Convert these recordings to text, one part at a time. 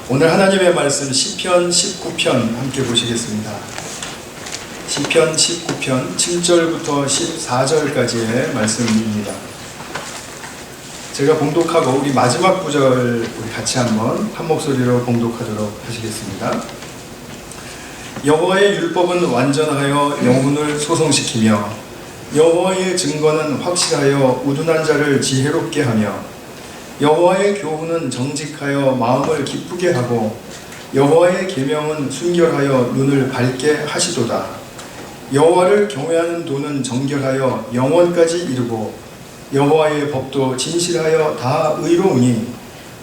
오늘 하나님의 말씀 시편 19편 함께 보시겠습니다. 시편 19편 7절부터 14절까지의 말씀입니다. 제가 봉독하고 우리 마지막 구절 우리 같이 한번 한 목소리로 봉독하도록 하시겠습니다. 여호와의 율법은 완전하여 영혼을 소성시키며 여호와의 증거는 확실하여 우둔한 자를 지혜롭게 하며 여호와의 교훈은 정직하여 마음을 기쁘게 하고 여호와의 계명은 순결하여 눈을 밝게 하시도다. 여호와를 경외하는 도는 정결하여 영원까지 이르고 여호와의 법도 진실하여 다 의로우니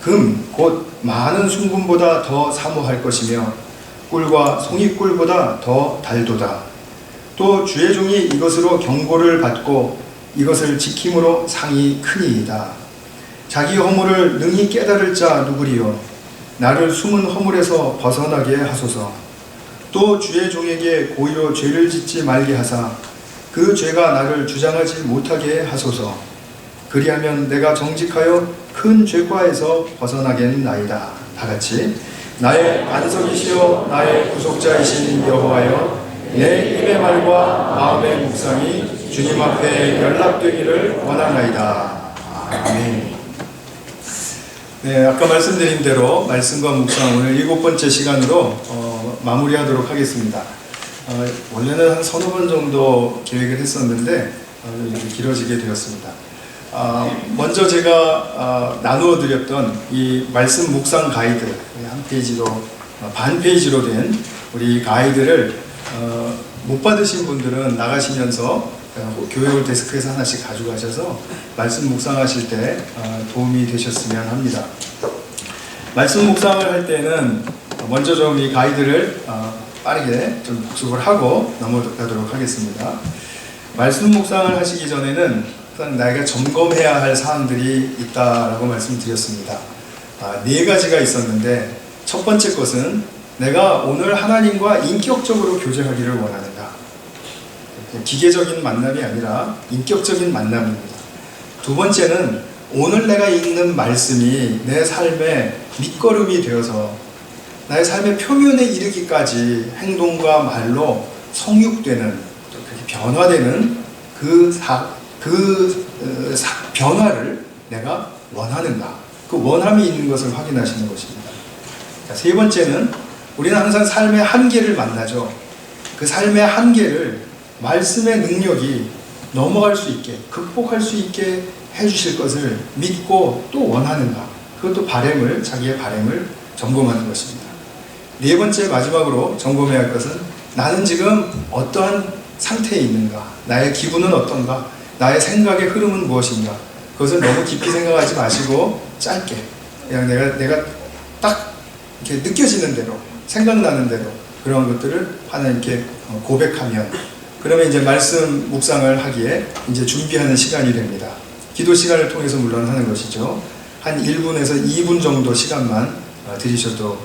금 곧 많은 순금보다 더 사모할 것이며 꿀과 송이꿀보다 더 달도다. 또 주의 종이 이것으로 경고를 받고 이것을 지킴으로 상이 크니이다. 자기 허물을 능히 깨달을 자 누구리요? 나를 숨은 허물에서 벗어나게 하소서. 또 주의 종에게 고의로 죄를 짓지 말게 하사 그 죄가 나를 주장하지 못하게 하소서. 그리하면 내가 정직하여 큰 죄과에서 벗어나겠나이다. 다같이 나의 반석이시여 나의 구속자이신 여호와여 내 입의 말과 마음의 묵상이 주님 앞에 연락되기를 원하나이다. 아멘. 네, 아까 말씀드린 대로 말씀과 묵상 오늘 7번째 시간으로 마무리하도록 하겠습니다. 원래는 한 서너 번 정도 계획을 했었는데 이렇게 길어지게 되었습니다. 먼저 제가 나누어 드렸던 이 말씀 묵상 가이드 한 페이지로 반 페이지로 된 우리 가이드를 못 받으신 분들은 나가시면서 교회홀 데스크에서 하나씩 가져가셔서 말씀 묵상하실 때 도움이 되셨으면 합니다. 말씀 묵상을 할 때는 먼저 좀 이 가이드를 빠르게 좀 복습을 하고 넘어가도록 하겠습니다. 말씀 묵상을 하시기 전에는 나에게 점검해야 할 사항들이 있다라고 말씀드렸습니다. 4가지가 있었는데 첫 번째 것은 내가 오늘 하나님과 인격적으로 교제하기를 원하는가. 기계적인 만남이 아니라 인격적인 만남입니다. 두 번째는 오늘 내가 읽는 말씀이 내 삶의 밑거름이 되어서 나의 삶의 표면에 이르기까지 행동과 말로 성육되는, 또 그렇게 변화되는 변화를 내가 원하는가. 그 원함이 있는 것을 확인하시는 것입니다. 자, 세 번째는 우리는 항상 삶의 한계를 만나죠. 그 삶의 한계를 말씀의 능력이 넘어갈 수 있게, 극복할 수 있게 해주실 것을 믿고 또 원하는가. 그것도 자기의 바램을 점검하는 것입니다. 네 번째 마지막으로 점검해야 할 것은 나는 지금 어떠한 상태에 있는가. 나의 기분은 어떤가. 나의 생각의 흐름은 무엇인가. 그것을 너무 깊이 생각하지 마시고 짧게 그냥 내가 딱 이렇게 느껴지는 대로, 생각나는 대로 그런 것들을 하나님께 고백하면, 그러면 이제 말씀 묵상을 하기에 이제 준비하는 시간이 됩니다. 기도 시간을 통해서 물론 하는 것이죠. 한 1분에서 2분 정도 시간만 들이셔도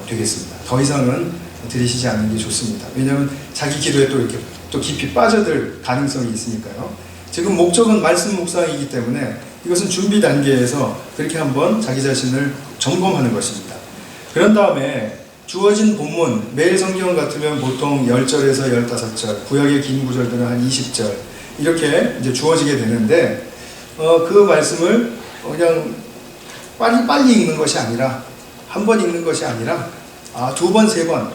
되겠습니다. 더 이상은 들이시지 않는 게 좋습니다. 왜냐하면 자기 기도에 또 이렇게 또 깊이 빠져들 가능성이 있으니까요. 지금 목적은 말씀 묵상이기 때문에 이것은 준비 단계에서 그렇게 한번 자기 자신을 점검하는 것입니다. 그런 다음에 주어진 본문, 매일 성경 같으면 보통 10절에서 15절, 구약의 긴 구절들은 한 20절 이렇게 이제 주어지게 되는데 그 말씀을 그냥 빨리 읽는 것이 아니라, 한 번 읽는 것이 아니라 2번, 3번,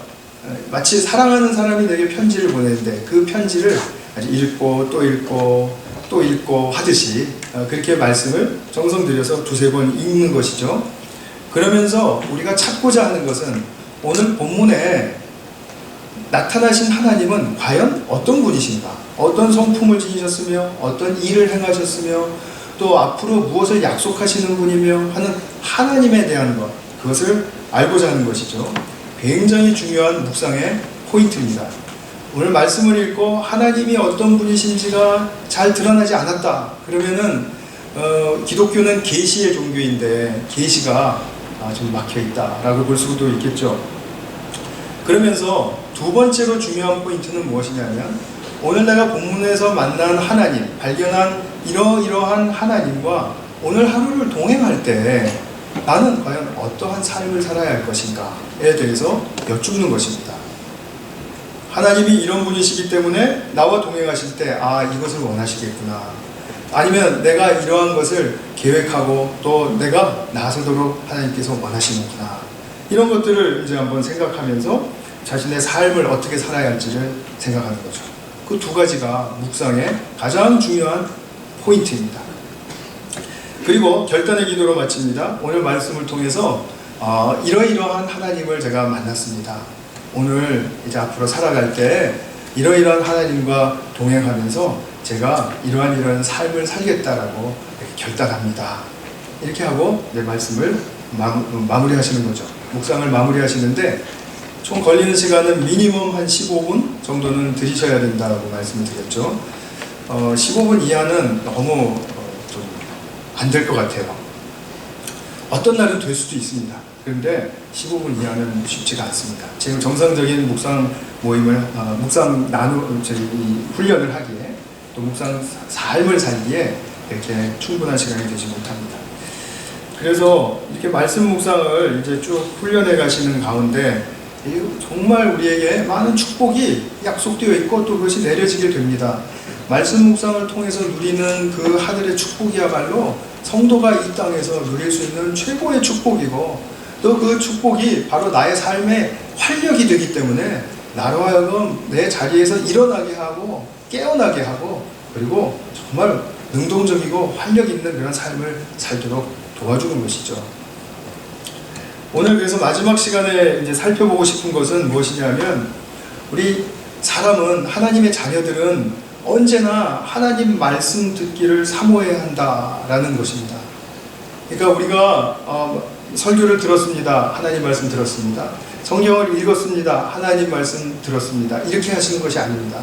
마치 사랑하는 사람이 내게 편지를 보내는데 그 편지를 읽고 또 읽고 또 읽고 하듯이 그렇게 말씀을 정성 들여서 2-3번 읽는 것이죠. 그러면서 우리가 찾고자 하는 것은 오늘 본문에 나타나신 하나님은 과연 어떤 분이신가, 어떤 성품을 지니셨으며 어떤 일을 행하셨으며 또 앞으로 무엇을 약속하시는 분이며 하는 하나님에 대한 것, 그것을 알고자 하는 것이죠. 굉장히 중요한 묵상의 포인트입니다. 오늘 말씀을 읽고 하나님이 어떤 분이신지가 잘 드러나지 않았다 그러면은 기독교는 계시의 종교인데 계시가 좀 막혀있다라고 볼 수도 있겠죠. 그러면서 두 번째로 중요한 포인트는 무엇이냐면 오늘 내가 본문에서 만난 하나님, 발견한 이러이러한 하나님과 오늘 하루를 동행할 때 나는 과연 어떠한 삶을 살아야 할 것인가에 대해서 여쭙는 것입니다. 하나님이 이런 분이시기 때문에 나와 동행하실 때 이것을 원하시겠구나, 아니면 내가 이러한 것을 계획하고 또 내가 나서도록 하나님께서 원하시는구나, 이런 것들을 이제 한번 생각하면서 자신의 삶을 어떻게 살아야 할지를 생각하는 거죠. 그 두 가지가 묵상의 가장 중요한 포인트입니다. 그리고 결단의 기도로 마칩니다. 오늘 말씀을 통해서 이러이러한 하나님을 제가 만났습니다. 오늘 이제 앞으로 살아갈 때 이러이러한 하나님과 동행하면서 제가 이러한 삶을 살겠다라고 이렇게 결단합니다. 이렇게 하고 내 말씀을 마무리하시는 거죠. 묵상을 마무리하시는데 총 걸리는 시간은 미니멈 한 15분 정도는 들이셔야 된다고 말씀을 드렸죠. 15분 이하는 너무 좀 안 될 것 같아요. 어떤 날은 될 수도 있습니다. 그런데 15분 이하는 쉽지가 않습니다. 지금 정상적인 묵상 모임을 훈련을 하기에 또 묵상 삶을 살기에 이렇게 충분한 시간이 되지 못합니다. 그래서 이렇게 말씀 묵상을 이제 쭉 훈련해 가시는 가운데 정말 우리에게 많은 축복이 약속되어 있고 또 그것이 내려지게 됩니다. 말씀 묵상을 통해서 누리는 그 하늘의 축복이야말로 성도가 이 땅에서 누릴 수 있는 최고의 축복이고, 또 그 축복이 바로 나의 삶의 활력이 되기 때문에 나로 하여금 내 자리에서 일어나게 하고 깨어나게 하고, 그리고 정말 능동적이고 활력 있는 그런 삶을 살도록 도와주는 것이죠. 오늘 그래서 마지막 시간에 이제 살펴보고 싶은 것은 무엇이냐면, 우리 사람은, 하나님의 자녀들은 언제나 하나님 말씀 듣기를 사모해야 한다라는 것입니다. 그러니까 우리가 설교를 들었습니다. 하나님 말씀 들었습니다. 성경을 읽었습니다. 하나님 말씀 들었습니다. 이렇게 하시는 것이 아닙니다.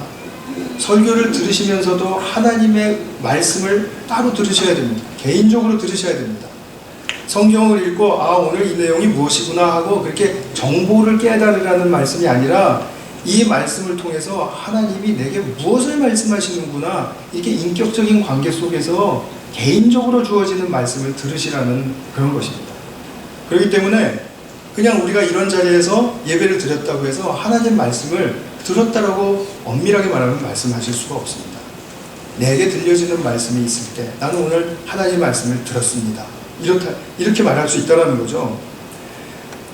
설교를 들으시면서도 하나님의 말씀을 따로 들으셔야 됩니다. 개인적으로 들으셔야 됩니다. 성경을 읽고 오늘 이 내용이 무엇이구나 하고 그렇게 정보를 깨달으라는 말씀이 아니라, 이 말씀을 통해서 하나님이 내게 무엇을 말씀하시는구나, 이렇게 인격적인 관계 속에서 개인적으로 주어지는 말씀을 들으시라는 그런 것입니다. 그렇기 때문에 그냥 우리가 이런 자리에서 예배를 드렸다고 해서 하나님 말씀을 들었다라고 엄밀하게 말하면 말씀하실 수가 없습니다. 내게 들려지는 말씀이 있을 때 나는 오늘 하나님 말씀을 들었습니다, 이렇게 말할 수 있다는 거죠.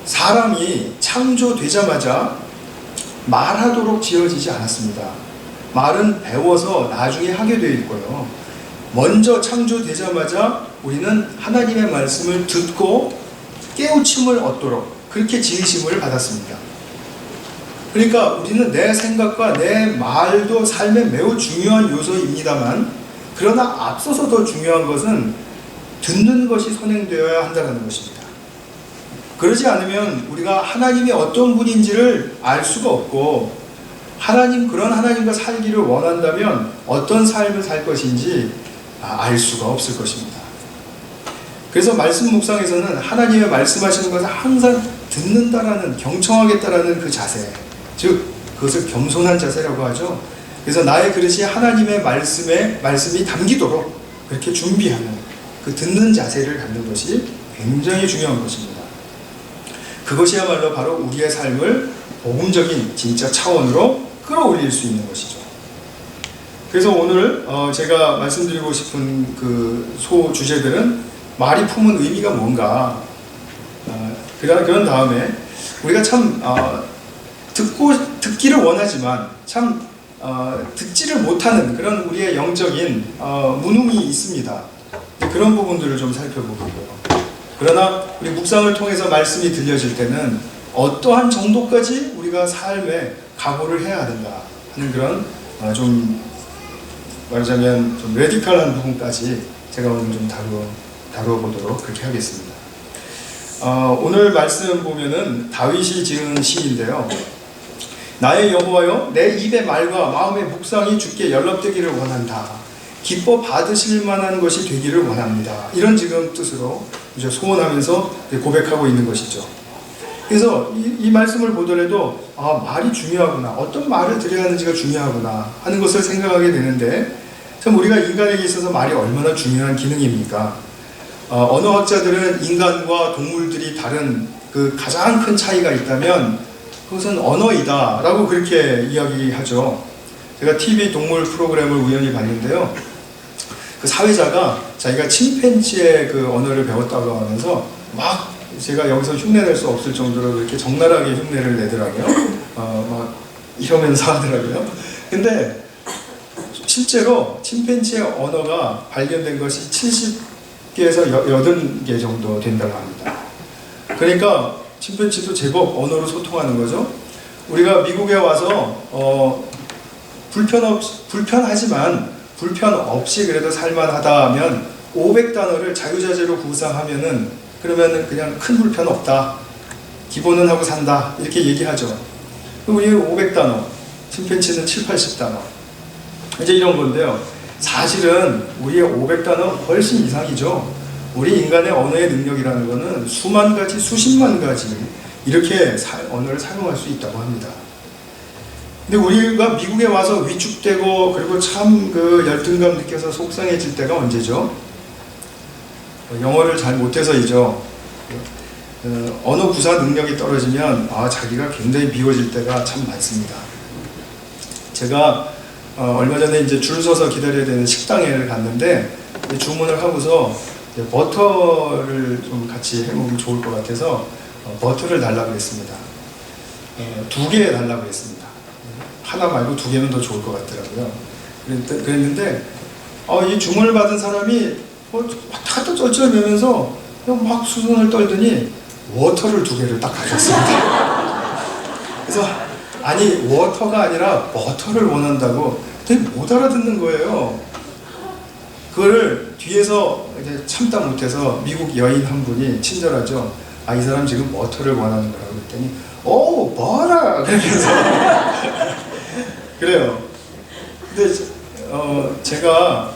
사람이 창조되자마자 말하도록 지어지지 않았습니다. 말은 배워서 나중에 하게 되어 있고요. 먼저 창조되자마자 우리는 하나님의 말씀을 듣고 깨우침을 얻도록 그렇게 지으심을 받았습니다. 그러니까 우리는 내 생각과 내 말도 삶에 매우 중요한 요소입니다만, 그러나 앞서서 더 중요한 것은 듣는 것이 선행되어야 한다는 것입니다. 그러지 않으면 우리가 하나님이 어떤 분인지를 알 수가 없고, 그런 하나님과 살기를 원한다면 어떤 삶을 살 것인지 알 수가 없을 것입니다. 그래서 말씀 묵상에서는 하나님의 말씀하시는 것을 항상 듣는다라는, 경청하겠다라는 그 자세, 즉 그것을 겸손한 자세라고 하죠. 그래서 나의 그릇이 하나님의 말씀이 담기도록 그렇게 준비하는 그 듣는 자세를 갖는 것이 굉장히 중요한 것입니다. 그것이야말로 바로 우리의 삶을 복음적인 진짜 차원으로 끌어올릴 수 있는 것이죠. 그래서 오늘 제가 말씀드리고 싶은 그 소주제들은 말이 품은 의미가 뭔가, 그런 다음에 우리가 참 듣기를 원하지만 참 듣지를 못하는 그런 우리의 영적인 문움이 있습니다. 그런 부분들을 좀 살펴보고요. 그러나 우리 묵상을 통해서 말씀이 들려질 때는 어떠한 정도까지 우리가 삶에 각오를 해야 하는가 하는 그런 좀 말하자면 좀 레디컬한 부분까지 제가 오늘 좀 다루어보도록 그렇게 하겠습니다. 오늘 말씀 보면은 다윗이 지은 시인데요. 나의 여호와여, 내 입의 말과 마음의 묵상이 주께 연락되기를 원한다. 기뻐 받으실 만한 것이 되기를 원합니다. 이런 지금 뜻으로 이제 소원하면서 고백하고 있는 것이죠. 그래서 이 말씀을 보더라도 말이 중요하구나, 어떤 말을 드려야 하는지가 중요하구나 하는 것을 생각하게 되는데, 참 우리가 인간에게 있어서 말이 얼마나 중요한 기능입니까? 언어학자들은 인간과 동물들이 다른 그 가장 큰 차이가 있다면 그것은 언어이다 라고 그렇게 이야기하죠. 제가 TV 동물 프로그램을 우연히 봤는데요. 그 사회자가 자기가 침팬지의 그 언어를 배웠다고 하면서 막 제가 여기서 흉내낼 수 없을 정도로 그렇게 적나라하게 흉내를 내더라고요. 막 이러면서 하더라고요. 근데 실제로 침팬지의 언어가 발견된 것이 70개에서 80개 정도 된다고 합니다. 그러니까 침팬지도 제법 언어로 소통하는 거죠. 우리가 미국에 와서 불편하지만 불편 없이 그래도 살만하다 하면 500단어를 자유자재로 구사하면은 그러면은 그냥 큰 불편 없다. 기본은 하고 산다. 이렇게 얘기하죠. 우리 500단어, 침팬지는 7, 80단어. 이제 이런 건데요. 사실은 우리의 500단어 훨씬 이상이죠. 우리 인간의 언어의 능력이라는 것은 수만 가지, 수십만 가지 이렇게 언어를 사용할 수 있다고 합니다. 근데 우리가 미국에 와서 위축되고 그리고 참 그 열등감 느껴서 속상해질 때가 언제죠? 영어를 잘 못해서이죠. 언어 구사 능력이 떨어지면 자기가 굉장히 미워질 때가 참 많습니다. 제가 얼마 전에 이제 줄 서서 기다려야 되는 식당에 갔는데 주문을 하고서 버터를 좀 같이 해먹으면 좋을 것 같아서 버터를 달라고 했습니다. 2개 달라고 했습니다. 하나 말고 2개면 더 좋을 것 같더라고요. 그랬는데 이 주문을 받은 사람이 다들 쩔쩔매면서 막 수선을 떨더니 워터를 2개를 딱 가져왔습니다. 그래서 아니 워터가 아니라 버터를 원한다고 되게 못 알아듣는 거예요. 그거를 뒤에서 이제 참다 못해서 미국 여인 한 분이 친절하죠. 이 사람 지금 버터를 원하는 거라고 했더니 버터! 그러면서 그래요. 근데 제가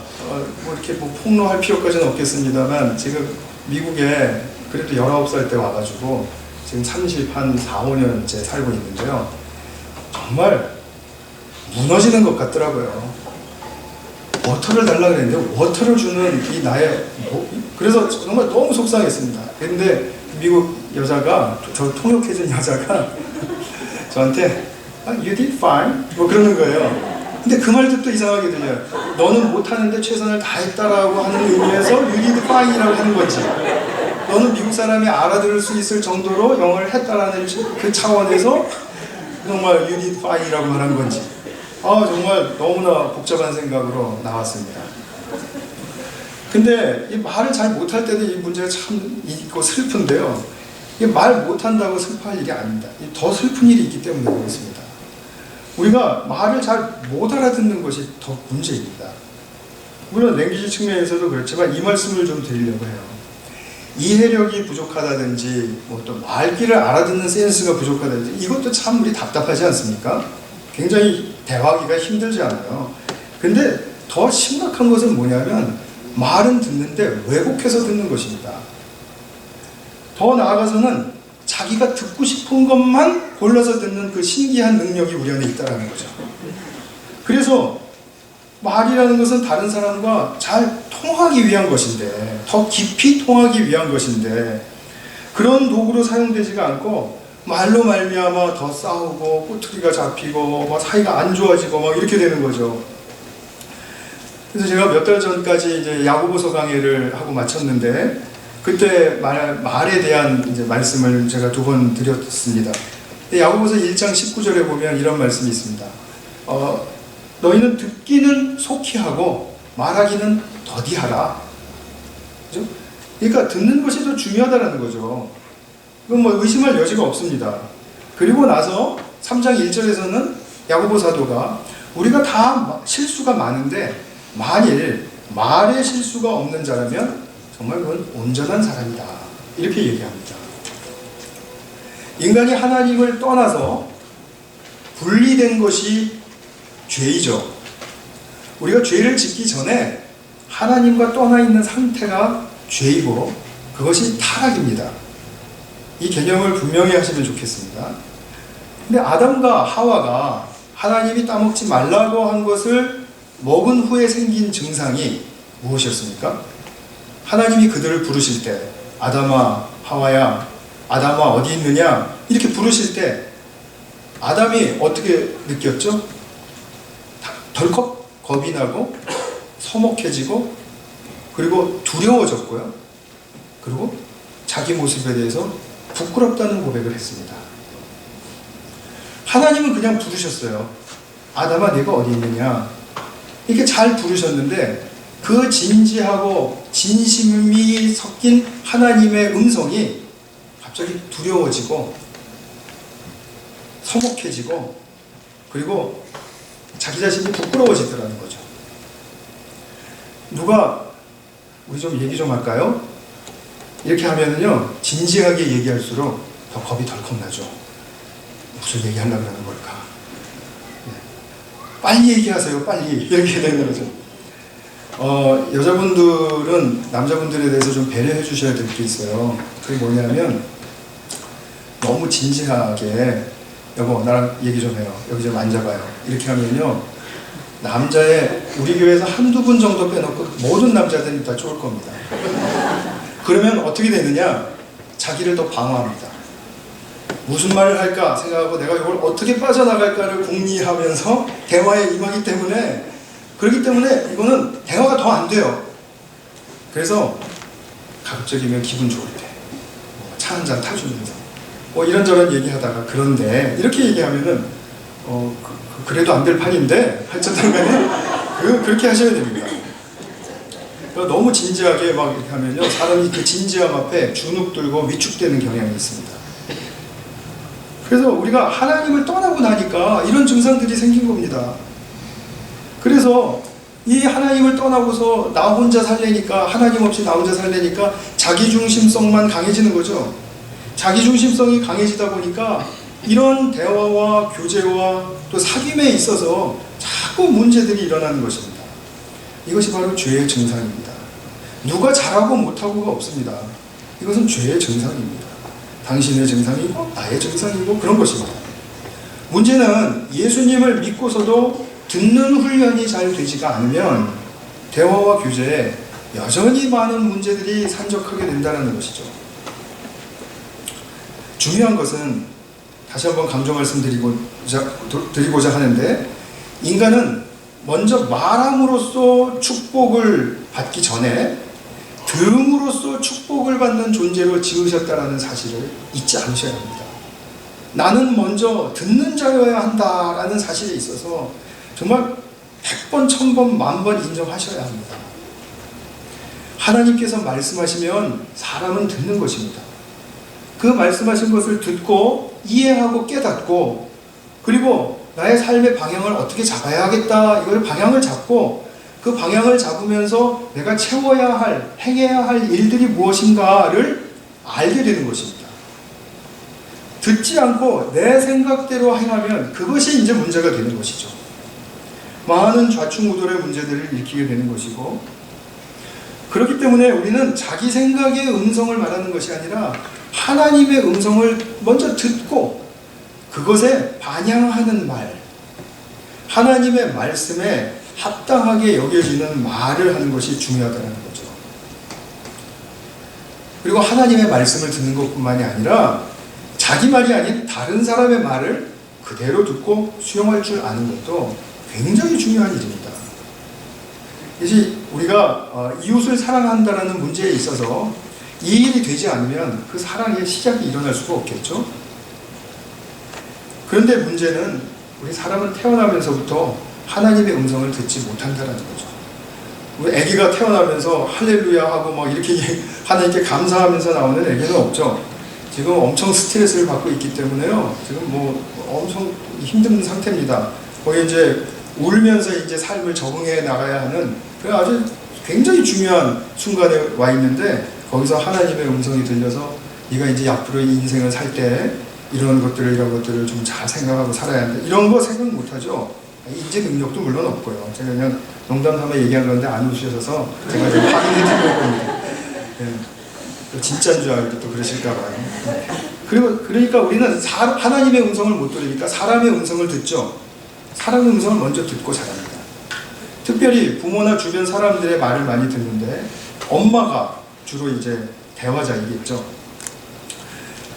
뭐 이렇게 뭐 폭로할 필요까지는 없겠습니다만 지금 미국에 그래도 19살 때 와가지고 지금 30한 4, 5년째 살고 있는데요. 정말 무너지는 것 같더라고요. 워터를 달라고 했는데 워터를 주는 이 나의 그래서 정말 너무 속상했습니다. 근데 미국 여자가 저 통역해준 여자가 저한테 You did fine 뭐 그러는 거예요. 근데 그 말도 또 이상하게 들려요. 너는 못하는데 최선을 다했다라고 하는 의미에서 You did fine이라고 하는 거지. 너는 미국 사람이 알아들을 수 있을 정도로 영어를 했다라는 그 차원에서 정말 You did fine이라고 말한 건지. 정말 너무나 복잡한 생각으로 나왔습니다. 근데 이 말을 잘 못할 때도 이 문제가 참 있고 슬픈데요. 이 말 못한다고 슬퍼할 일이 아닙니다. 더 슬픈 일이 있기 때문에 그렇습니다. 우리가 말을 잘 못 알아듣는 것이 더 문제입니다. 물론 랭귀지 측면에서도 그렇지만 이 말씀을 좀 드리려고 해요. 이해력이 부족하다든지 또 말귀를 알아듣는 센스가 부족하다든지 이것도 참 우리 답답하지 않습니까? 굉장히 대화하기가 힘들지 않아요. 근데 더 심각한 것은 뭐냐면 말은 듣는데 왜곡해서 듣는 것입니다. 더 나아가서는 자기가 듣고 싶은 것만 골라서 듣는 그 신기한 능력이 우리 안에 있다는 거죠. 그래서 말이라는 것은 다른 사람과 잘 통하기 위한 것인데, 더 깊이 통하기 위한 것인데, 그런 도구로 사용되지가 않고 말로 말미암아 더 싸우고 꼬투리가 잡히고 막 사이가 안 좋아지고 막 이렇게 되는 거죠. 그래서 제가 몇 달 전까지 이제 야고보서 강의를 하고 마쳤는데 그때 말에 대한 이제 말씀을 제가 2번 드렸습니다. 야고보서 1장 19절에 보면 이런 말씀이 있습니다. 너희는 듣기는 속히 하고 말하기는 더디하라. 그죠? 그러니까 듣는 것이 더 중요하다는 거죠. 이건 뭐 의심할 여지가 없습니다. 그리고 나서 3장 1절에서는 야고보 사도가 우리가 다 실수가 많은데 만일 말에 실수가 없는 자라면 정말 그건 온전한 사람이다. 이렇게 얘기합니다. 인간이 하나님을 떠나서 분리된 것이 죄이죠. 우리가 죄를 짓기 전에 하나님과 떠나 있는 상태가 죄이고 그것이 타락입니다. 이 개념을 분명히 하시면 좋겠습니다. 근데 아담과 하와가 하나님이 따먹지 말라고 한 것을 먹은 후에 생긴 증상이 무엇이었습니까? 하나님이 그들을 부르실 때 아담아, 하와야, 아담아 어디 있느냐 이렇게 부르실 때 아담이 어떻게 느꼈죠? 덜컥 겁이 나고 서먹해지고 그리고 두려워졌고요. 그리고 자기 모습에 대해서 부끄럽다는 고백을 했습니다. 하나님은 그냥 부르셨어요. 아담아 네가 어디 있느냐 이렇게 잘 부르셨는데 그 진지하고 진심이 섞인 하나님의 음성이 갑자기 두려워지고 서먹해지고 그리고 자기 자신이 부끄러워지더라는 거죠. 누가 우리 좀 얘기 좀 할까요? 이렇게 하면은요 진지하게 얘기할수록 더 겁이 덜컥 나죠. 무슨 얘기하려고 그러는 걸까? 빨리 얘기하세요. 빨리 이렇게 되는 거죠. 여자분들은 남자분들에 대해서 좀 배려해 주셔야 될 게 있어요. 그게 뭐냐면 너무 진지하게 여보 나랑 얘기 좀 해요. 여기 좀 앉아봐요. 이렇게 하면요 남자의 우리 교회에서 한두 분 정도 빼놓고 모든 남자들이 다 쫄 겁니다. 그러면 어떻게 되느냐 자기를 더 방어합니다. 무슨 말을 할까 생각하고 내가 이걸 어떻게 빠져나갈까를 궁리하면서 대화에 임하기 때문에 그렇기 때문에 이거는 대화가 더 안 돼요. 그래서 가급적이면 기분 좋을 때 차 한잔 타주면서 이런저런 얘기하다가 그런데 이렇게 얘기하면은 그래도 안 될 판인데 어쨌든 간에 그렇게 하셔야 됩니다. 너무 진지하게 막 이렇게 하면요 사람이 그 진지함 앞에 주눅 들고 위축되는 경향이 있습니다. 그래서 우리가 하나님을 떠나고 나니까 이런 증상들이 생긴 겁니다. 그래서 이 하나님을 떠나고서 나 혼자 살래니까 하나님 없이 나 혼자 살래니까 자기중심성만 강해지는 거죠. 자기중심성이 강해지다 보니까 이런 대화와 교제와 또 사귐에 있어서 자꾸 문제들이 일어나는 것입니다. 이것이 바로 죄의 증상입니다. 누가 잘하고 못하고가 없습니다. 이것은 죄의 증상입니다. 당신의 증상이고 나의 증상이고 그런 것입니다. 문제는 예수님을 믿고서도 듣는 훈련이 잘 되지가 않으면 대화와 교제에 여전히 많은 문제들이 산적하게 된다는 것이죠. 중요한 것은 다시 한번 강조 말씀드리고자 하는데 인간은 먼저 말함으로써 축복을 받기 전에 들음으로써 축복을 받는 존재로 지으셨다는 사실을 잊지 않으셔야 합니다. 나는 먼저 듣는 자여야 한다라는 사실에 있어서 정말 100번, 1000번, 10,000번 인정하셔야 합니다. 하나님께서 말씀하시면 사람은 듣는 것입니다. 그 말씀하신 것을 듣고 이해하고 깨닫고 그리고 나의 삶의 방향을 어떻게 잡아야 하겠다 이걸 방향을 잡고 그 방향을 잡으면서 내가 채워야 할 행해야 할 일들이 무엇인가를 알게 되는 것입니다. 듣지 않고 내 생각대로 행하면 그것이 이제 문제가 되는 것이죠. 많은 좌충우돌의 문제들을 일으키게 되는 것이고 그렇기 때문에 우리는 자기 생각의 음성을 말하는 것이 아니라 하나님의 음성을 먼저 듣고 그것에 반영하는 말, 하나님의 말씀에 합당하게 여겨지는 말을 하는 것이 중요하다는 거죠. 그리고 하나님의 말씀을 듣는 것뿐만이 아니라 자기 말이 아닌 다른 사람의 말을 그대로 듣고 수용할 줄 아는 것도 굉장히 중요한 일입니다. 이제 우리가 이웃을 사랑한다는 문제에 있어서 이 일이 되지 않으면 그 사랑의 시작이 일어날 수가 없겠죠. 그런데 문제는 우리 사람은 태어나면서부터 하나님의 음성을 듣지 못한다는 거죠. 우리 아기가 태어나면서 할렐루야 하고 막 이렇게 하나님께 감사하면서 나오는 아기는 없죠. 지금 엄청 스트레스를 받고 있기 때문에요. 지금 뭐 엄청 힘든 상태입니다. 거기 이제 울면서 이제 삶을 적응해 나가야 하는 아주 굉장히 중요한 순간에 와 있는데 거기서 하나님의 음성이 들려서 네가 이제 앞으로 이 인생을 살 때 이런 것들을 좀 잘 생각하고 살아야 한다. 이런 거 생각 못하죠. 인지 능력도 물론 없고요. 제가 그냥 농담삼아 얘기한 건데 안 웃으셔서 제가 좀 확인해 드릴 겁니다. 네. 진짜인 줄 알고 또 그러실까 봐요. 그러니까 우리는 하나님의 음성을 못 들으니까 사람의 음성을 듣죠. 사람의 음성을 먼저 듣고 자랍니다. 특별히 부모나 주변 사람들의 말을 많이 듣는데 엄마가 주로 이제 대화자이겠죠.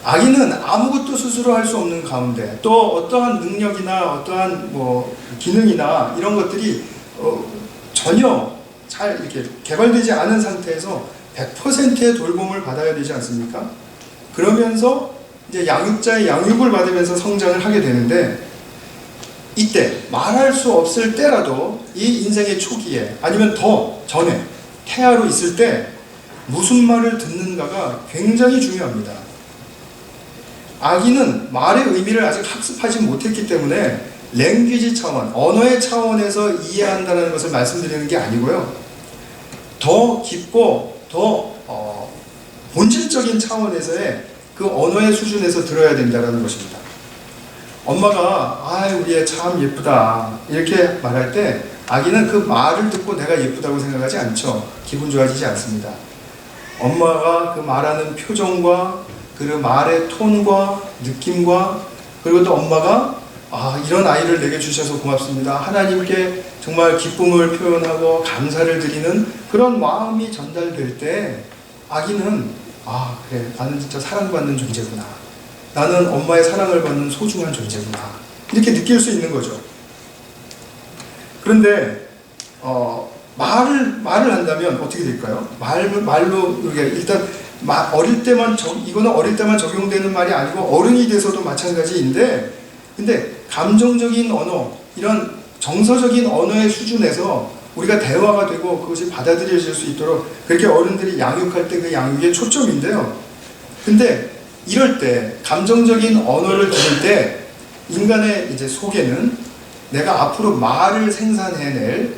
아기는 아무것도 스스로 할 수 없는 가운데 또 어떠한 능력이나 어떠한 뭐 기능이나 이런 것들이 전혀 잘 이렇게 개발되지 않은 상태에서 100%의 돌봄을 받아야 되지 않습니까? 그러면서 이제 양육자의 양육을 받으면서 성장을 하게 되는데, 이때 말할 수 없을 때라도 이 인생의 초기에 아니면 더 전에 태아로 있을 때 무슨 말을 듣는가가 굉장히 중요합니다. 아기는 말의 의미를 아직 학습하지 못했기 때문에 랭귀지 차원, 언어의 차원에서 이해한다는 것을 말씀드리는 게 아니고요. 더 깊고 더 본질적인 차원에서의 그 언어의 수준에서 들어야 된다는 것입니다. 엄마가 우리 애 참 예쁘다 이렇게 말할 때 아기는 그 말을 듣고 내가 예쁘다고 생각하지 않죠. 기분 좋아지지 않습니다. 엄마가 그 말하는 표정과 그 말의 톤과 느낌과, 그리고 또 엄마가 이런 아이를 내게 주셔서 고맙습니다, 하나님께 정말 기쁨을 표현하고 감사를 드리는 그런 마음이 전달될 때 아기는 그래, 나는 진짜 사랑받는 존재구나, 나는 엄마의 사랑을 받는 소중한 존재구나, 이렇게 느낄 수 있는 거죠. 그런데 말을 한다면 어떻게 될까요? 말로 일단 어릴 때만 이거는 어릴 때만 적용되는 말이 아니고 어른이 돼서도 마찬가지인데, 근데 감정적인 언어, 이런 정서적인 언어의 수준에서 우리가 대화가 되고 그것이 받아들여질 수 있도록 그렇게 어른들이 양육할 때 그 양육의 초점인데요. 근데 이럴 때 감정적인 언어를 들을 때 인간의 이제 속에는 내가 앞으로 말을 생산해낼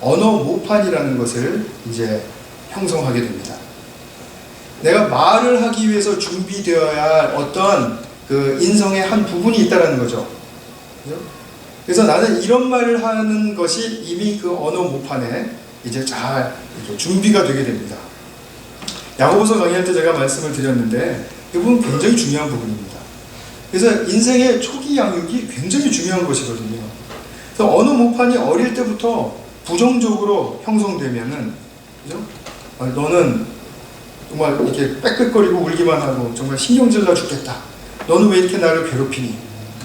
언어 모판이라는 것을 이제 형성하게 됩니다. 내가 말을 하기 위해서 준비되어야 할 어떠한 그 인성의 한 부분이 있다는 거죠. 그래서 나는 이런 말을 하는 것이 이미 그 언어 모판에 이제 잘 이렇게 준비가 되게 됩니다. 야고보서 강의할 때 제가 말씀을 드렸는데 이 부분 굉장히 중요한 부분입니다. 그래서 인생의 초기 양육이 굉장히 중요한 것이거든요. 그래서 언어 모판이 어릴 때부터 부정적으로 형성되면은, 그죠? 너는 정말 이렇게 빽빽거리고 울기만 하고 정말 신경질나 죽겠다. 너는 왜 이렇게 나를 괴롭히니?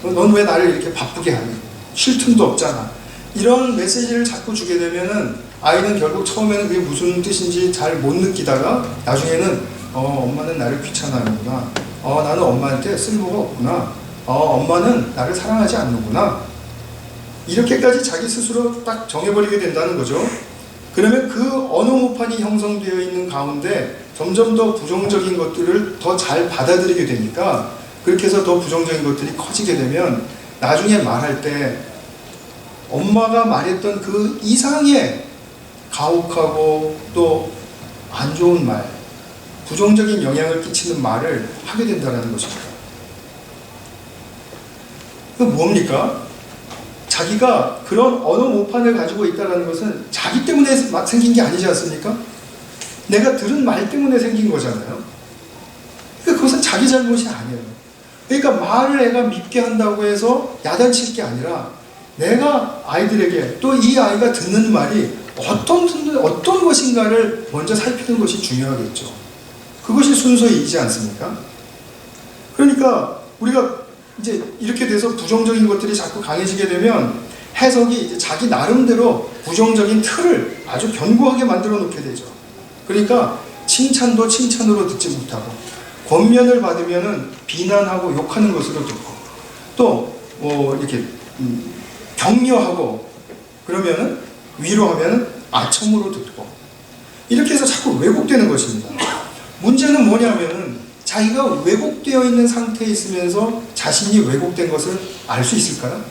너는 왜 나를 이렇게 바쁘게 하니? 쉴 틈도 없잖아. 이런 메시지를 자꾸 주게 되면은 아이는 결국 처음에는 그게 무슨 뜻인지 잘 못 느끼다가 나중에는 엄마는 나를 귀찮아하는구나. 나는 엄마한테 쓸모가 없구나. 엄마는 나를 사랑하지 않는구나. 이렇게까지 자기 스스로 딱 정해버리게 된다는 거죠. 그러면 그 언어 모판이 형성되어 있는 가운데 점점 더 부정적인 것들을 더 잘 받아들이게 되니까, 그렇게 해서 더 부정적인 것들이 커지게 되면 나중에 말할 때 엄마가 말했던 그 이상의 가혹하고 또 안 좋은 말, 부정적인 영향을 끼치는 말을 하게 된다는 것입니다. 그 뭡니까? 자기가 그런 언어 모판을 가지고 있다는 것은 자기 때문에 생긴 게 아니지 않습니까? 내가 들은 말 때문에 생긴 거잖아요. 그러니까 그것은 자기 잘못이 아니에요. 그러니까 말을 애가 밉게 한다고 해서 야단칠 게 아니라 내가 아이들에게 또 이 아이가 듣는 말이 어떤 것인가를 먼저 살피는 것이 중요하겠죠. 그것이 순서이지 않습니까? 그러니까 우리가 이제 이렇게 돼서 부정적인 것들이 자꾸 강해지게 되면 해석이 이제 자기 나름대로 부정적인 틀을 아주 견고하게 만들어 놓게 되죠. 그러니까 칭찬도 칭찬으로 듣지 못하고, 권면을 받으면은 비난하고 욕하는 것으로 듣고, 또 뭐 이렇게 격려하고 그러면은 위로하면은 아첨으로 듣고, 이렇게 해서 자꾸 왜곡되는 것입니다. 문제는 뭐냐면은 자기가 왜곡되어 있는 상태에 있으면서 자신이 왜곡된 것을 알 수 있을까요?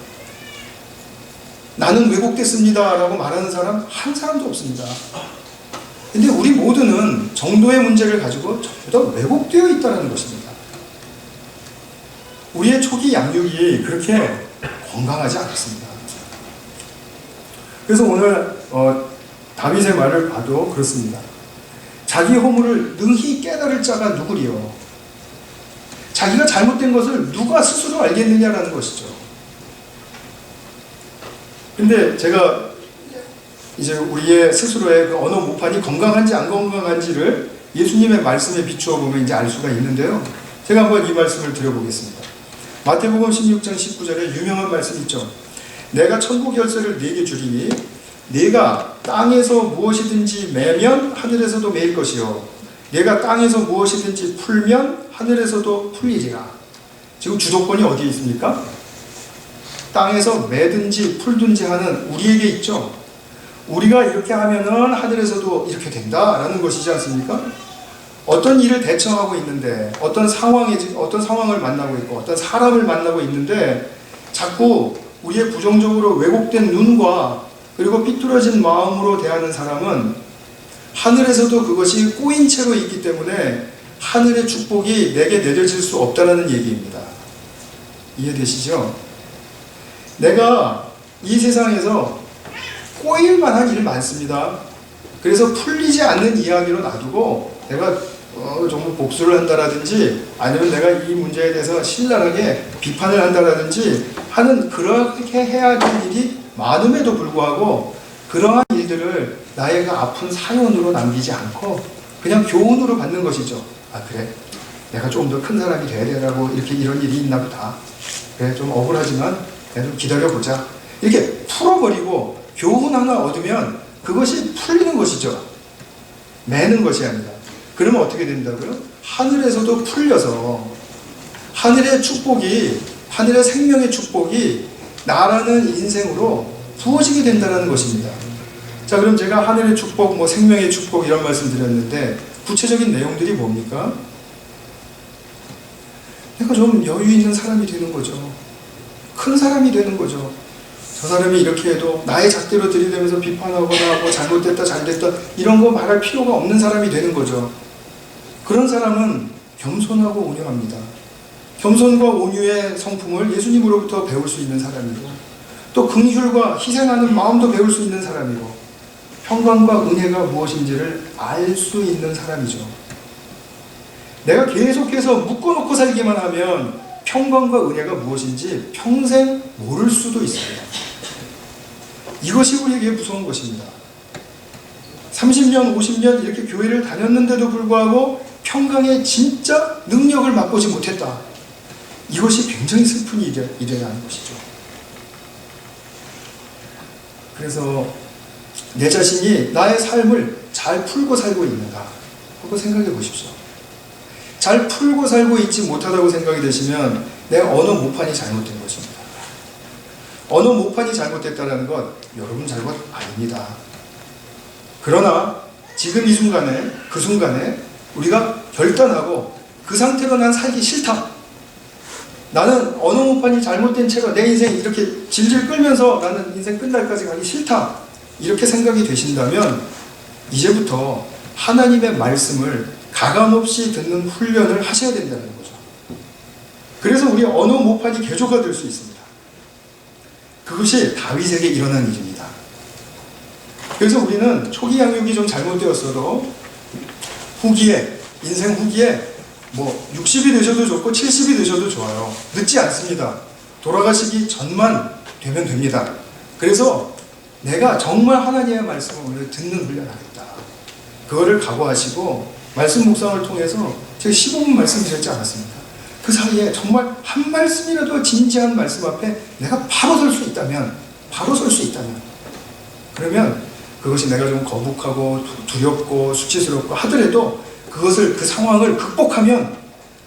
나는 왜곡됐습니다 라고 말하는 사람 한 사람도 없습니다. 근데 우리 모두는 정도의 문제를 가지고 전부 다 왜곡되어 있다는 것입니다. 우리의 초기 양육이 그렇게 건강하지 않습니다. 그래서 오늘 다윗의 말을 봐도 그렇습니다. 자기 허물을 능히 깨달을 자가 누구리요? 자기가 잘못된 것을 누가 스스로 알겠느냐라는 것이죠. 근데 제가 이제 우리의 스스로의 그 언어 모판이 건강한지 안 건강한지를 예수님의 말씀에 비추어 보면 이제 알 수가 있는데요. 제가 한번 이 말씀을 드려보겠습니다. 마태복음 16장 19절에 유명한 말씀 있죠. 내가 천국 열쇠를 네게 주리니 네가 땅에서 무엇이든지 매면 하늘에서도 매일 것이요 네가 땅에서 무엇이든지 풀면 하늘에서도 풀리리라. 지금 주도권이 어디에 있습니까? 땅에서 매든지 풀든지 하는 우리에게 있죠. 우리가 이렇게 하면은 하늘에서도 이렇게 된다라는 것이지 않습니까? 어떤 일을 대처하고 있는데, 어떤 상황을 만나고 있고, 어떤 사람을 만나고 있는데, 자꾸 우리의 부정적으로 왜곡된 눈과 그리고 삐뚤어진 마음으로 대하는 사람은 하늘에서도 그것이 꼬인 채로 있기 때문에 하늘의 축복이 내게 내려질 수 없다는 얘기입니다. 이해되시죠? 내가 이 세상에서 꼬일 만한 일 많습니다. 그래서 풀리지 않는 이야기로 놔두고 내가 정말 복수를 한다라든지 아니면 내가 이 문제에 대해서 신랄하게 비판을 한다라든지 하는 그렇게 해야 될 일이 많음에도 불구하고 그러한 일들을 나의 그 아픈 사연으로 남기지 않고 그냥 교훈으로 받는 것이죠. 아 그래? 내가 조금 더 큰 사람이 돼야 되라고 이렇게 이런 일이 있나 보다. 그래 좀 억울하지만 내가 좀 기다려보자. 이렇게 풀어버리고 교훈 하나 얻으면 그것이 풀리는 것이죠. 매는 것이 아니라. 그러면 어떻게 된다고요? 하늘에서도 풀려서 하늘의 축복이, 하늘의 생명의 축복이 나라는 인생으로 부어지게 된다는 것입니다. 자, 그럼 제가 하늘의 축복, 생명의 축복 이런 말씀 드렸는데 구체적인 내용들이 뭡니까? 내가 좀 여유 있는 사람이 되는 거죠. 큰 사람이 되는 거죠. 저 사람이 이렇게 해도 나의 잣대로 들이대면서 비판하거나 잘못됐다 잘됐다 이런 거 말할 필요가 없는 사람이 되는 거죠. 그런 사람은 겸손하고 온유합니다. 겸손과 온유의 성품을 예수님으로부터 배울 수 있는 사람이고 또 긍휼과 희생하는 마음도 배울 수 있는 사람이고 평강과 은혜가 무엇인지를 알 수 있는 사람이죠. 내가 계속해서 묶어놓고 살기만 하면 평강과 은혜가 무엇인지 평생 모를 수도 있습니다. 이것이 우리에게 무서운 것입니다. 30년, 50년 이렇게 교회를 다녔는데도 불구하고 평강의 진짜 능력을 맛보지 못했다. 이것이 굉장히 슬픈 일이라는 것이죠. 그래서 내 자신이 나의 삶을 잘 풀고 살고 있는가 하고 생각해 보십시오. 잘 풀고 살고 있지 못하다고 생각이 되시면 내 어느 모판이 잘못된 것입니다. 어느 모판이 잘못됐다는 것 여러분 잘못 아닙니다. 그러나 지금 이 순간에 그 순간에 우리가 결단하고 그 상태로 난 살기 싫다. 나는 어느 모판이 잘못된 채로 내 인생 이렇게 질질 끌면서 나는 인생 끝날까지 가기 싫다. 이렇게 생각이 되신다면 이제부터 하나님의 말씀을 가감없이 듣는 훈련을 하셔야 된다는 거죠. 그래서 우리 어느 모판이 개조가 될 수 있습니다. 그것이 다윗에게 일어난 일입니다. 그래서 우리는 초기 양육이 좀 잘못되었어도 후기에, 인생 후기에 60이 되셔도 좋고 70이 되셔도 좋아요. 늦지 않습니다. 돌아가시기 전만 되면 됩니다. 그래서 내가 정말 하나님의 말씀을 오늘 듣는 훈련하겠다. 그거를 각오하시고 말씀 묵상을 통해서 제가 15분 말씀드렸지 않았습니까? 그 사이에 정말 한 말씀이라도 진지한 말씀 앞에 내가 바로 설 수 있다면 그러면 그것이 내가 좀 거북하고 두렵고 수치스럽고 하더라도 그 상황을 극복하면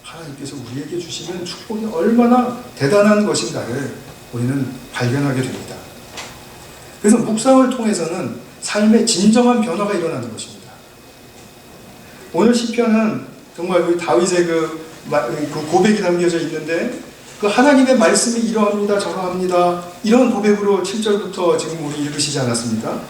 하나님께서 우리에게 주시는 축복이 얼마나 대단한 것인가를 우리는 발견하게 됩니다. 그래서 묵상을 통해서는 삶의 진정한 변화가 일어나는 것입니다. 오늘 시편은 정말 그 다윗의 그 고백이 담겨져 있는데 그 하나님의 말씀이 이러합니다 저러합니다 이런 고백으로 7절부터 지금 우리 읽으시지 않았습니까?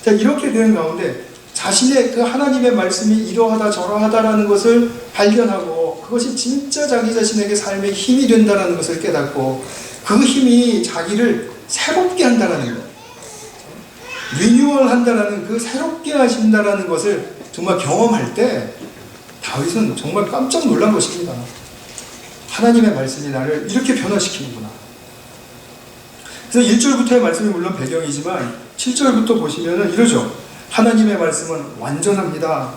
자, 이렇게 되는 가운데 자신의 그 하나님의 말씀이 이러하다 저러하다라는 것을 발견하고 그것이 진짜 자기 자신에게 삶의 힘이 된다는 것을 깨닫고 그 힘이 자기를 새롭게 한다는 것, 리뉴얼 한다는 그 새롭게 하신다는 것을 정말 경험할 때 다윗은 정말 깜짝 놀란 것입니다. 하나님의 말씀이 나를 이렇게 변화시키는구나. 그래서 1절부터의 말씀이 물론 배경이지만 7절부터 보시면은 이러죠. 하나님의 말씀은 완전합니다.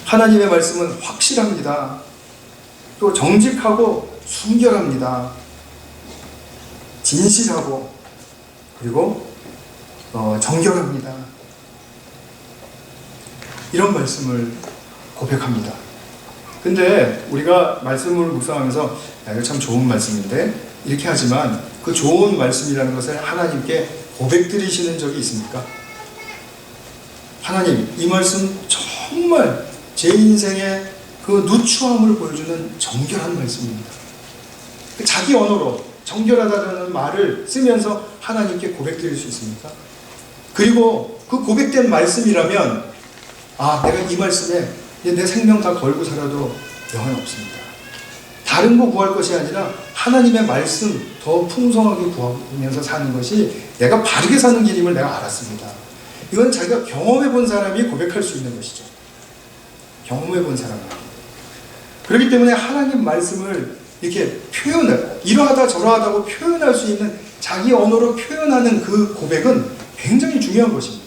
하나님의 말씀은 확실합니다. 또 정직하고 순결합니다. 진실하고 그리고 정결합니다. 이런 말씀을 고백합니다. 근데 우리가 말씀을 묵상하면서 이거 참 좋은 말씀인데 이렇게 하지만 그 좋은 말씀이라는 것을 하나님께 고백드리시는 적이 있습니까? 하나님, 이 말씀 정말 제 인생의 그 누추함을 보여주는 정결한 말씀입니다. 자기 언어로 정결하다는 말을 쓰면서 하나님께 고백드릴 수 있습니까? 그리고 그 고백된 말씀이라면 내가 이 말씀에 내 생명 다 걸고 살아도 영향 없습니다. 다른 거 구할 것이 아니라 하나님의 말씀 더 풍성하게 구하면서 사는 것이 내가 바르게 사는 길임을 내가 알았습니다. 이건 자기가 경험해 본 사람이 고백할 수 있는 것이죠. 경험해 본 사람이. 그렇기 때문에 하나님 말씀을 이렇게 이러하다 저러하다고 표현할 수 있는 자기 언어로 표현하는 그 고백은 굉장히 중요한 것입니다.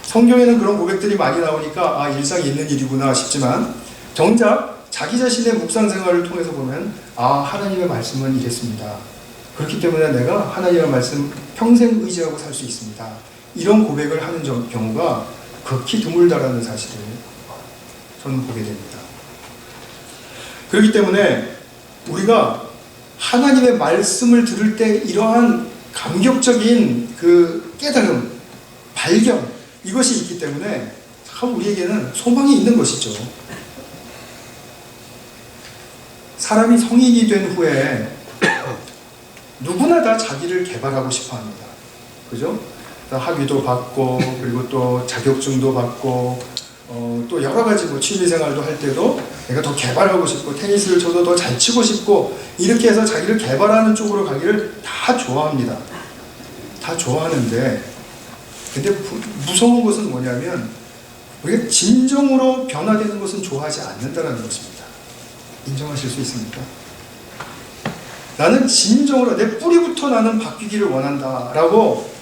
성경에는 그런 고백들이 많이 나오니까 일상에 있는 일이구나 싶지만 정작 자기 자신의 묵상 생활을 통해서 보면 하나님의 말씀은 이랬습니다. 그렇기 때문에 내가 하나님의 말씀 평생 의지하고 살 수 있습니다. 이런 고백을 하는 경우가 극히 드물다라는 사실을 저는 보게 됩니다. 그렇기 때문에 우리가 하나님의 말씀을 들을 때 이러한 감격적인 그 깨달음, 발견, 이것이 있기 때문에 참 우리에게는 소망이 있는 것이죠. 사람이 성인이 된 후에 누구나 다 자기를 개발하고 싶어 합니다. 그죠? 학위도 받고, 그리고 또 자격증도 받고, 또 여러 가지 취미생활도 할 때도 내가 더 개발하고 싶고, 테니스를 쳐도 더 잘 치고 싶고, 이렇게 해서 자기를 개발하는 쪽으로 가기를 다 좋아합니다. 다 좋아하는데, 근데 무서운 것은 뭐냐면, 우리가 진정으로 변화되는 것은 좋아하지 않는다는 것입니다. 인정하실 수 있습니까? 나는 진정으로 내 뿌리부터 나는 바뀌기를 원한다라고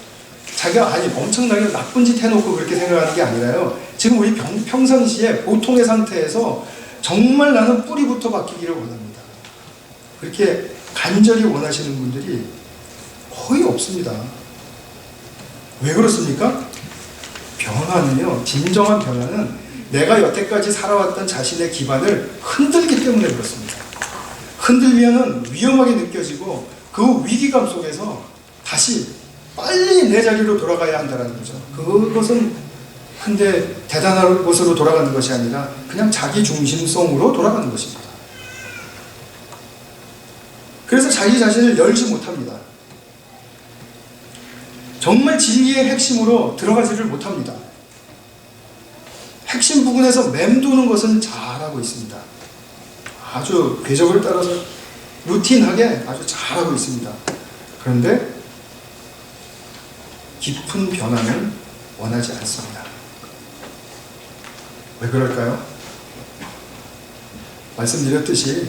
자기가 엄청나게 나쁜 짓 해놓고 그렇게 생각하는 게 아니라요. 지금 우리 평상시에 보통의 상태에서 정말 나는 뿌리부터 바뀌기를 원합니다. 그렇게 간절히 원하시는 분들이 거의 없습니다. 왜 그렇습니까? 변화는요, 진정한 변화는 내가 여태까지 살아왔던 자신의 기반을 흔들기 때문에 그렇습니다. 흔들면은 위험하게 느껴지고 그 위기감 속에서 다시 빨리 내 자리로 돌아가야 한다는 거죠. 그것은 근데 대단한 것으로 돌아가는 것이 아니라 그냥 자기 중심성으로 돌아가는 것입니다. 그래서 자기 자신을 열지 못합니다. 정말 진리의 핵심으로 들어가지를 못합니다. 핵심 부분에서 맴도는 것은 잘하고 있습니다. 아주 궤적을 따라서 루틴하게 아주 잘하고 있습니다. 그런데 깊은 변화는 원하지 않습니다. 왜 그럴까요? 말씀드렸듯이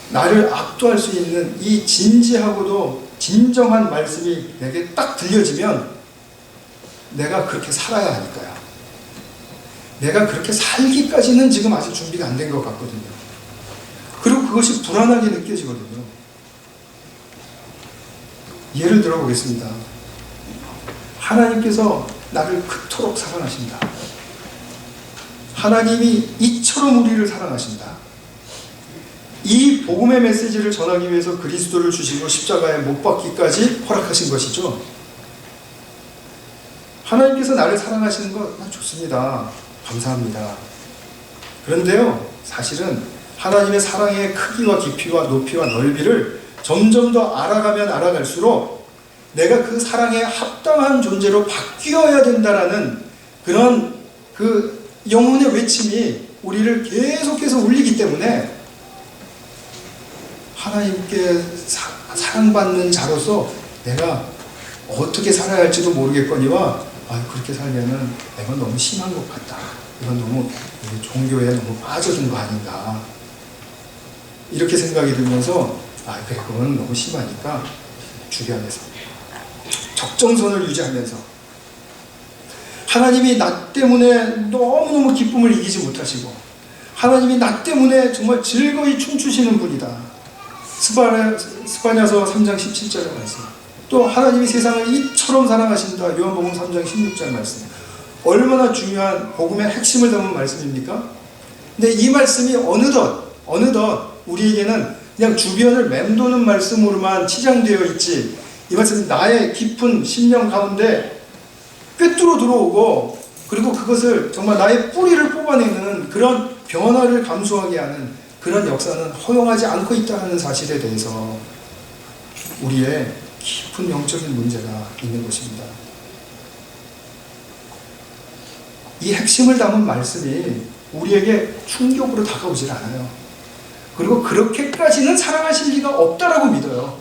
나를 압도할 수 있는 이 진지하고도 진정한 말씀이 내게 딱 들려지면 내가 그렇게 살아야 하니까요. 내가 그렇게 살기까지는 지금 아직 준비가 안 된 것 같거든요. 그리고 그것이 불안하게 느껴지거든요. 예를 들어 보겠습니다. 하나님께서 나를 그토록 사랑하신다. 하나님이 이처럼 우리를 사랑하신다. 이 복음의 메시지를 전하기 위해서 그리스도를 주시고 십자가에 못 박기까지 허락하신 것이죠. 하나님께서 나를 사랑하시는 것 좋습니다. 감사합니다. 그런데요, 사실은 하나님의 사랑의 크기와 깊이와 높이와 넓이를 점점 더 알아가면 알아갈수록 내가 그 사랑에 합당한 존재로 바뀌어야 된다라는 그런 그 영혼의 외침이 우리를 계속해서 울리기 때문에 하나님께 사랑받는 자로서 내가 어떻게 살아야 할지도 모르겠거니와 그렇게 살면은 내가 너무 심한 것 같다. 이건 너무 종교에 너무 빠져든 거 아닌가. 이렇게 생각이 들면서 그래, 그건 너무 심하니까 주변에서 적정선을 유지하면서 하나님이 나 때문에 너무너무 기쁨을 이기지 못하시고 하나님이 나 때문에 정말 즐거이 춤추시는 분이다. 스바냐서 3장 17절의 말씀. 또 하나님이 세상을 이처럼 사랑하신다. 요한복음 3장 16절 말씀. 얼마나 중요한 복음의 핵심을 담은 말씀입니까? 근데 이 말씀이 어느덧 우리에게는 그냥 주변을 맴도는 말씀으로만 치장되어 있지, 이 말씀이 나의 깊은 심령 가운데 꿰뚫어 들어오고, 그리고 그것을 정말 나의 뿌리를 뽑아내는 그런 변화를 감수하게 하는 그런 역사는 허용하지 않고 있다는 사실에 대해서 우리의 깊은 영적인 문제가 있는 것입니다. 이 핵심을 담은 말씀이 우리에게 충격으로 다가오질 않아요. 그리고 그렇게까지는 사랑하실 리가 없다라고 믿어요.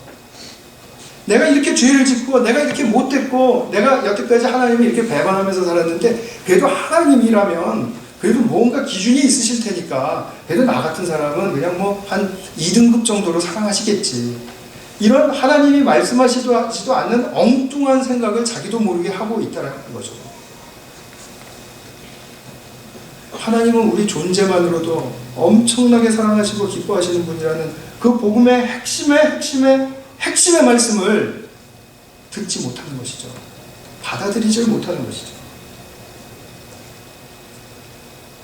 내가 이렇게 죄를 짓고 내가 이렇게 못됐고 내가 여태까지 하나님이 이렇게 배반하면서 살았는데 그래도 하나님이라면 그래도 뭔가 기준이 있으실 테니까 그래도 나 같은 사람은 그냥 뭐 한 2등급 정도로 사랑하시겠지. 이런 하나님이 말씀하시지도 않는 엉뚱한 생각을 자기도 모르게 하고 있다는 거죠. 하나님은 우리 존재만으로도 엄청나게 사랑하시고 기뻐하시는 분이라는 그 복음의 핵심의 말씀을 듣지 못하는 것이죠. 받아들이지 못하는 것이죠.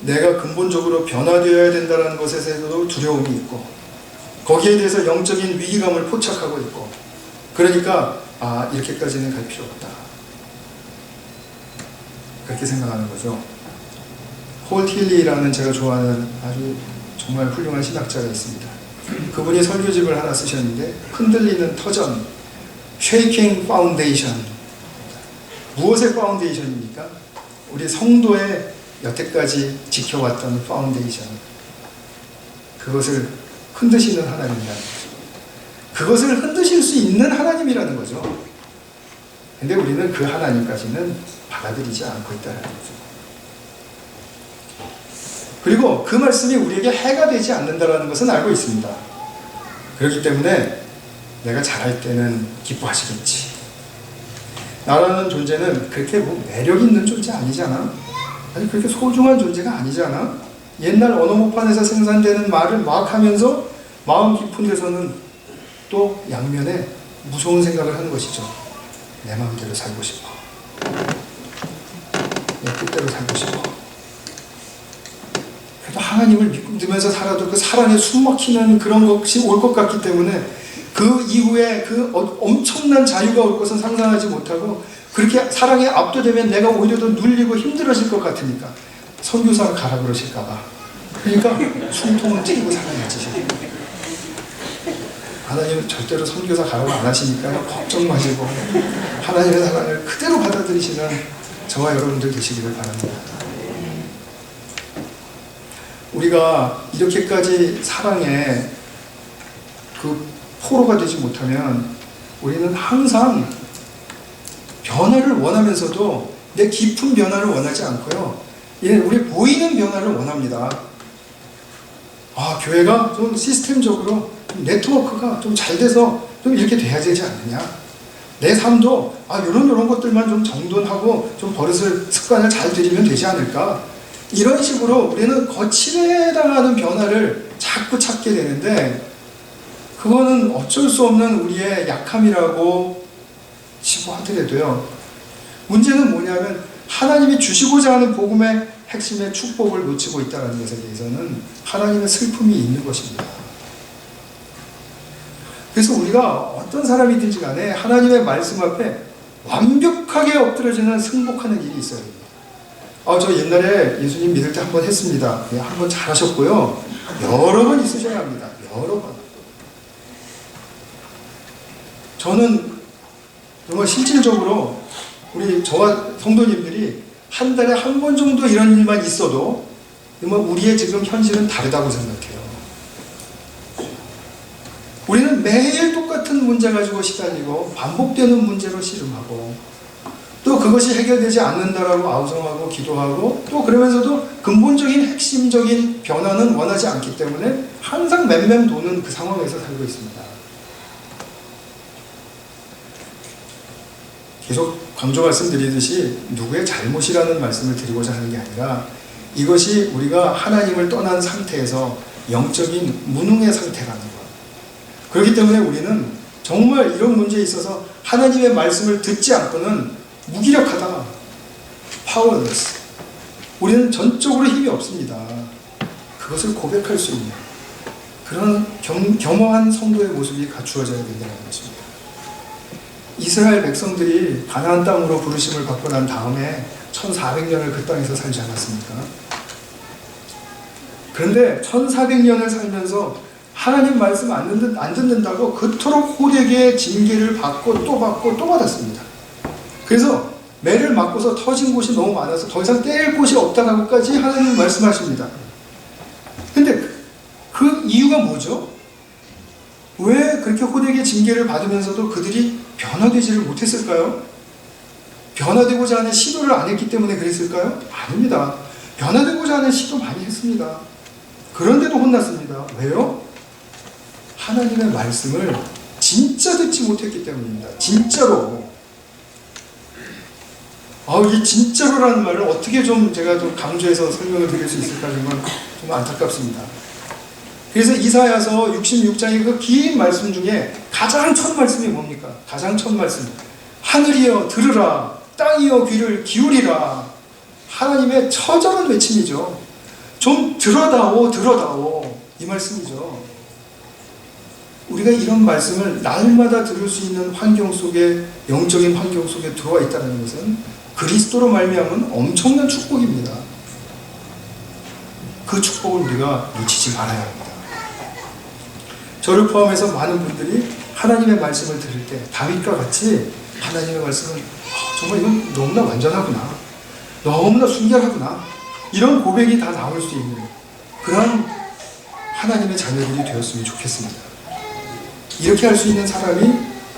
내가 근본적으로 변화되어야 된다는 것에 대해서도 두려움이 있고 거기에 대해서 영적인 위기감을 포착하고 있고, 그러니까 이렇게까지는 갈 필요 없다, 그렇게 생각하는 거죠. 홀 틸리라는 제가 좋아하는 아주 정말 훌륭한 신학자가 있습니다. 그분이 설교집을 하나 쓰셨는데 흔들리는 터전, Shaking Foundation. 무엇의 파운데이션입니까? 우리 성도의 여태까지 지켜왔던 파운데이션, 그것을 흔드시는 하나님이라는 거죠. 그것을 흔드실 수 있는 하나님이라는 거죠. 근데 우리는 그 하나님까지는 받아들이지 않고 있다는 거죠. 그리고 그 말씀이 우리에게 해가 되지 않는다는 것은 알고 있습니다. 그렇기 때문에 내가 잘할 때는 기뻐하시겠지. 나라는 존재는 그렇게 뭐 매력 있는 존재 아니잖아. 아니 그렇게 소중한 존재가 아니잖아. 옛날 언어모판에서 생산되는 말을 막 하면서 마음 깊은 데서는 또 양면에 무서운 생각을 하는 것이죠. 내 마음대로 살고 싶어. 내 뜻대로 살고 싶어. 그래도 하나님을 믿으면서 살아도 그 사랑에 숨막히는 그런 것이 올 것 같기 때문에 그 이후에 그 엄청난 자유가 올 것은 상상하지 못하고, 그렇게 사랑에 압도되면 내가 오히려 더 눌리고 힘들어질 것 같으니까 선교사를 가라 그러실까봐, 그러니까 숨통을 튀기고 살아야지. 하나님은 절대로 선교사 가라고 안 하시니까 걱정 마시고 하나님의 사랑을 그대로 받아들이시는 저와 여러분들 되시기를 바랍니다. 우리가 이렇게까지 사랑에 그 포로가 되지 못하면 우리는 항상 변화를 원하면서도 내 깊은 변화를 원하지 않고요, 우리 보이는 변화를 원합니다. 교회가 좀 시스템적으로 좀 네트워크가 좀 잘 돼서 좀 이렇게 돼야 되지 않느냐, 내 삶도 이런 것들만 좀 정돈하고 좀 버릇을 습관을 잘 들이면 되지 않을까, 이런 식으로 우리는 거칠에 당하는 변화를 자꾸 찾게 되는데, 그거는 어쩔 수 없는 우리의 약함이라고 치고 하더라도요, 문제는 뭐냐면 하나님이 주시고자 하는 복음의 핵심의 축복을 놓치고 있다는 것에 대해서는 하나님의 슬픔이 있는 것입니다. 그래서 우리가 어떤 사람이든지 간에 하나님의 말씀 앞에 완벽하게 엎드려지는 승복하는 일이 있어야 됩니다. 저 옛날에 예수님 믿을 때 한 번 했습니다. 한 번 잘하셨고요, 여러 번 있으셔야 합니다. 여러 번. 저는 정말 실질적으로 저와 성도님들이 한 달에 한 번 정도 이런 일만 있어도 우리의 지금 현실은 다르다고 생각해요. 우리는 매일 똑같은 문제 가지고 시달리고 반복되는 문제로 씨름하고, 또 그것이 해결되지 않는다라고 아우성하고 기도하고, 또 그러면서도 근본적인 핵심적인 변화는 원하지 않기 때문에 항상 맴맴 도는 그 상황에서 살고 있습니다. 계속 강조 말씀드리듯이 누구의 잘못이라는 말씀을 드리고자 하는 게 아니라 이것이 우리가 하나님을 떠난 상태에서 영적인 무능의 상태라는 것. 그렇기 때문에 우리는 정말 이런 문제에 있어서 하나님의 말씀을 듣지 않고는 무기력하다. powerless. 우리는 전적으로 힘이 없습니다. 그것을 고백할 수 있는 그런 겸허한 성도의 모습이 갖추어져야 된다는 것입니다. 이스라엘 백성들이 가나안 땅으로 부르심을 받고 난 다음에 1400년을 그 땅에서 살지 않았습니까? 그런데 1400년을 살면서 하나님 말씀 안 듣는다고 그토록 호되게 징계를 받고 또 받았습니다. 그래서 매를 맞고서 터진 곳이 너무 많아서 더 이상 뗄 곳이 없다라고까지 하나님 말씀하십니다. 근데 그 이유가 뭐죠? 왜 그렇게 호되게 징계를 받으면서도 그들이 변화되지를 못했을까요? 변화되고자 하는 시도를 안 했기 때문에 그랬을까요? 아닙니다. 변화되고자 하는 시도 많이 했습니다. 그런데도 혼났습니다. 왜요? 하나님의 말씀을 진짜 듣지 못했기 때문입니다. 진짜로. 이 진짜로라는 말을 어떻게 제가 좀 강조해서 설명을 드릴 수 있을까 정말 좀 안타깝습니다. 그래서 이사야서 66장의 그 긴 말씀 중에 가장 첫 말씀이 뭡니까? 가장 첫 말씀. 하늘이여 들으라, 땅이여 귀를 기울이라. 하나님의 처절한 외침이죠. 좀 들어다오 이 말씀이죠. 우리가 이런 말씀을 날마다 들을 수 있는 환경 속에, 영적인 환경 속에 들어와 있다는 것은 그리스도로 말미암은 엄청난 축복입니다. 그 축복을 우리가 놓치지 말아야 합니다. 저를 포함해서 많은 분들이 하나님의 말씀을 들을 때 다윗과 같이 하나님의 말씀은 정말 이건 너무나 완전하구나, 너무나 순결하구나, 이런 고백이 다 나올 수 있는 그런 하나님의 자녀들이 되었으면 좋겠습니다. 이렇게 할 수 있는 사람이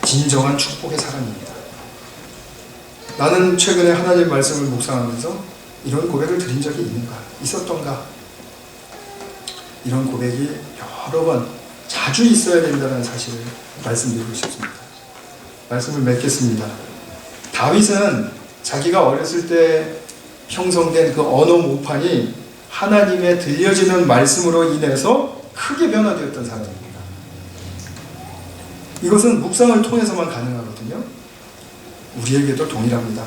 진정한 축복의 사람입니다. 나는 최근에 하나님의 말씀을 묵상하면서 이런 고백을 드린 적이 있었던가? 이런 고백이 여러 번 자주 있어야 된다는 사실을 말씀드리고 싶습니다. 말씀을 맺겠습니다. 다윗은 자기가 어렸을 때 형성된 그 언어 모판이 하나님의 들려지는 말씀으로 인해서 크게 변화되었던 사람입니다. 이것은 묵상을 통해서만 가능하거든요. 우리에게도 동일합니다.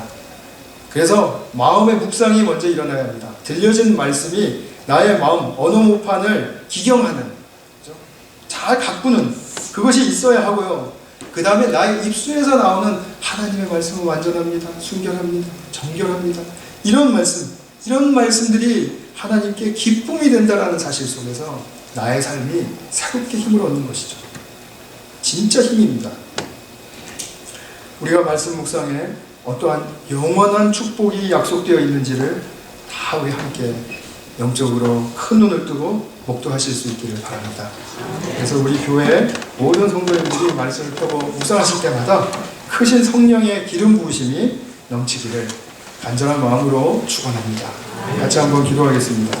그래서 마음의 묵상이 먼저 일어나야 합니다. 들려진 말씀이 나의 마음, 언어 모판을 기경하는, 잘 가꾸는 그것이 있어야 하고요. 그 다음에 나의 입술에서 나오는 하나님의 말씀은 완전합니다, 순결합니다, 정결합니다, 이런 말씀들이 하나님께 기쁨이 된다는 사실 속에서 나의 삶이 새롭게 힘을 얻는 것이죠. 진짜 힘입니다. 우리가 말씀 묵상에 어떠한 영원한 축복이 약속되어 있는지를 다 우리 함께 영적으로 큰 눈을 뜨고 목도하실 수 있기를 바랍니다. 그래서 우리 교회 모든 성도님들이 말씀을 펴고 묵상하실 때마다 크신 성령의 기름 부으심이 넘치기를 간절한 마음으로 축원합니다. 같이 한번 기도하겠습니다.